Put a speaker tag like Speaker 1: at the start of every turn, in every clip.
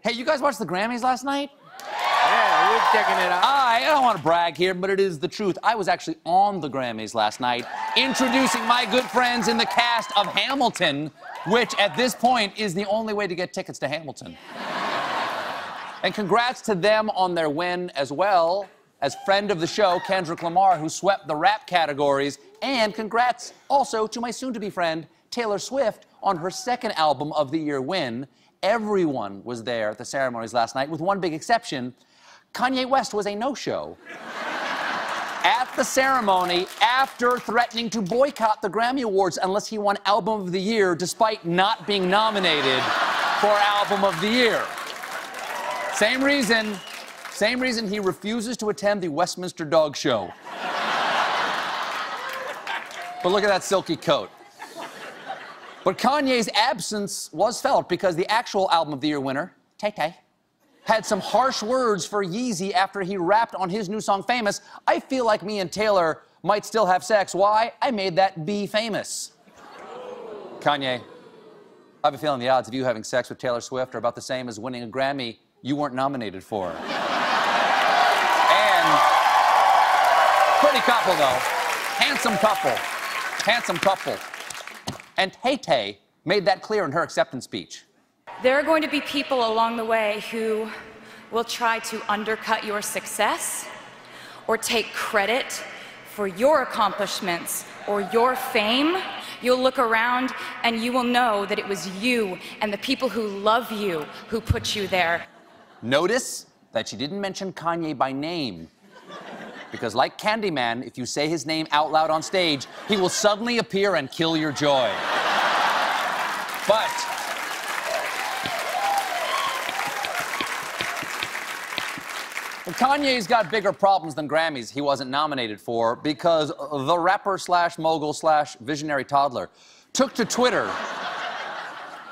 Speaker 1: Hey, you guys watched the Grammys last night?
Speaker 2: Yeah, we're checking it out.
Speaker 1: I don't want to brag here, but it is the truth. I was actually on the Grammys last night, introducing my good friends in the cast of Hamilton, which at this point is the only way to get tickets to Hamilton. And congrats to them on their win, as well as friend of the show, Kendrick Lamar, who swept the rap categories. And congrats also to my soon-to-be friend, Taylor Swift, on her second album of the year win. Everyone was there at the ceremonies last night, with one big exception. Kanye West was a no-show at the ceremony after threatening to boycott the Grammy Awards unless he won Album of the Year, despite not being nominated for Album of the Year. Same reason he refuses to attend the Westminster Dog Show. But look at that silky coat. But Kanye's absence was felt because the actual Album of the Year winner, Tay-Tay, had some harsh words for Yeezy after he rapped on his new song, Famous. I feel like me and Taylor might still have sex. Why? I made that B famous. Kanye, I have a feeling the odds of you having sex with Taylor Swift are about the same as winning a Grammy you weren't nominated for. And pretty couple, though. Handsome couple. Handsome couple. And Tay-Tay made that clear in her acceptance speech.
Speaker 3: There are going to be people along the way who will try to undercut your success or take credit for your accomplishments or your fame. You'll look around and you will know that it was you and the people who love you who put you there.
Speaker 1: Notice that she didn't mention Kanye by name. Because like Candyman, if you say his name out loud on stage, he will suddenly appear and kill your joy. But Kanye's got bigger problems than Grammys he wasn't nominated for, because the rapper slash mogul slash visionary toddler took to Twitter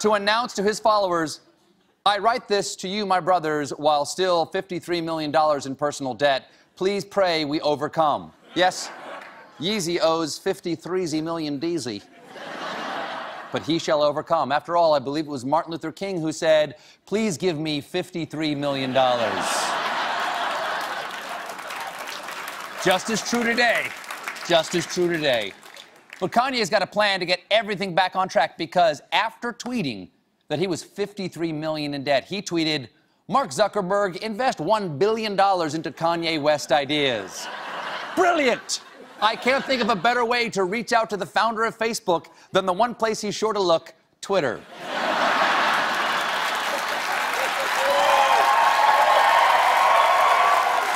Speaker 1: to announce to his followers, I write this to you, my brothers, while still $53 million in personal debt. Please pray we overcome. Yes, Yeezy owes 53 million DZ. But he shall overcome. After all, I believe it was Martin Luther King who said, please give me $53 million. Just as true today. Just as true today. But Kanye's got a plan to get everything back on track, because after tweeting that he was $53 million in debt, he tweeted, Mark Zuckerberg, invest $1 billion into Kanye West ideas. Brilliant! I can't think of a better way to reach out to the founder of Facebook than the one place he's sure to look, Twitter.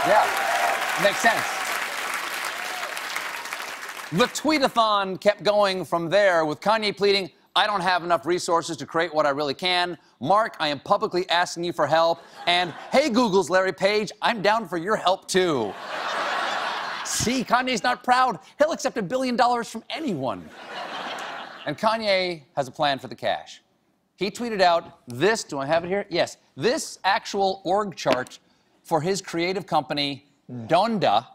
Speaker 1: Yeah, makes sense. The tweetathon kept going from there, with Kanye pleading, I don't have enough resources to create what I really can. Mark, I am publicly asking you for help. And, hey, Google's Larry Page, I'm down for your help, too. See, Kanye's not proud. He'll accept $1 billion from anyone. And Kanye has a plan for the cash. He tweeted out this, do I have it here? Yes, this actual org chart for his creative company, Donda,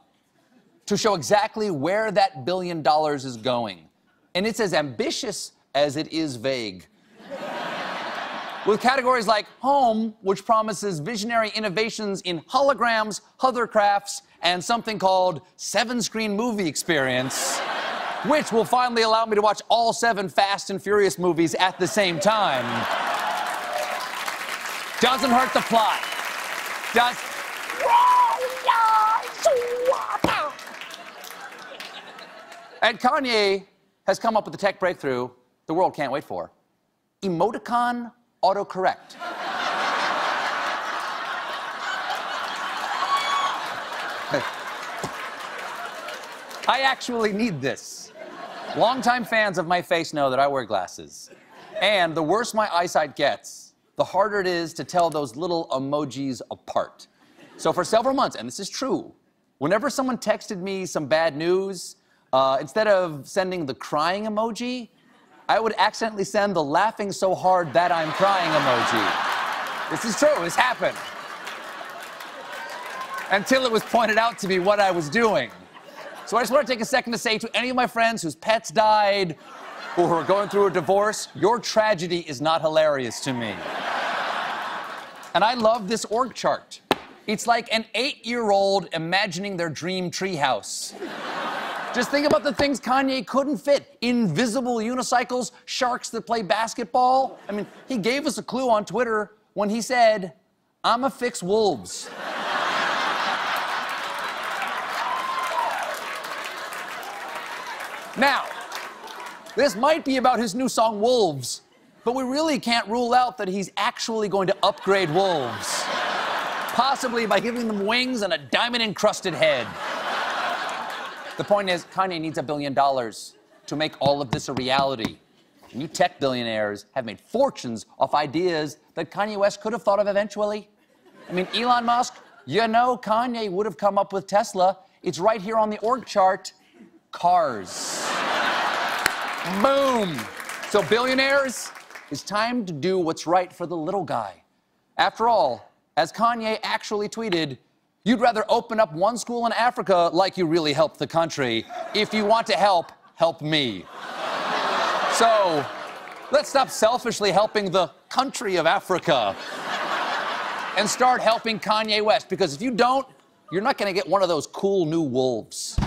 Speaker 1: to show exactly where that $1 billion is going. And it's as ambitious as it is vague. With categories like home, which promises visionary innovations in holograms, hovercrafts, and something called 7-screen movie experience, which will finally allow me to watch all 7 Fast and Furious movies at the same time. Doesn't hurt the plot. Does... And Kanye has come up with a tech breakthrough the world can't wait for. Emoticon autocorrect. I actually need this. Longtime fans of my face know that I wear glasses. And the worse my eyesight gets, the harder it is to tell those little emojis apart. So for several months, and this is true, whenever someone texted me some bad news, instead of sending the crying emoji, I would accidentally send the laughing so hard that I'm crying emoji. This is true, this happened. Until it was pointed out to me what I was doing. So I just want to take a second to say to any of my friends whose pets died or who are going through a divorce, your tragedy is not hilarious to me. And I love this org chart. It's like an 8-year-old imagining their dream treehouse. Just think about the things Kanye couldn't fit. Invisible unicycles, sharks that play basketball. I mean, he gave us a clue on Twitter when he said, "I'ma fix wolves." Now, this might be about his new song, Wolves, but we really can't rule out that he's actually going to upgrade wolves. Possibly by giving them wings and a diamond-encrusted head. The point is, Kanye needs $1 billion to make all of this a reality. And you tech billionaires have made fortunes off ideas that Kanye West could have thought of eventually. I mean, Elon Musk, you know Kanye would have come up with Tesla. It's right here on the org chart. Cars. Boom. So billionaires, it's time to do what's right for the little guy. After all, as Kanye actually tweeted, you'd rather open up one school in Africa like you really helped the country. If you want to help, help me. So, let's stop selfishly helping the country of Africa and start helping Kanye West, because if you don't, you're not going to get one of those cool new wolves.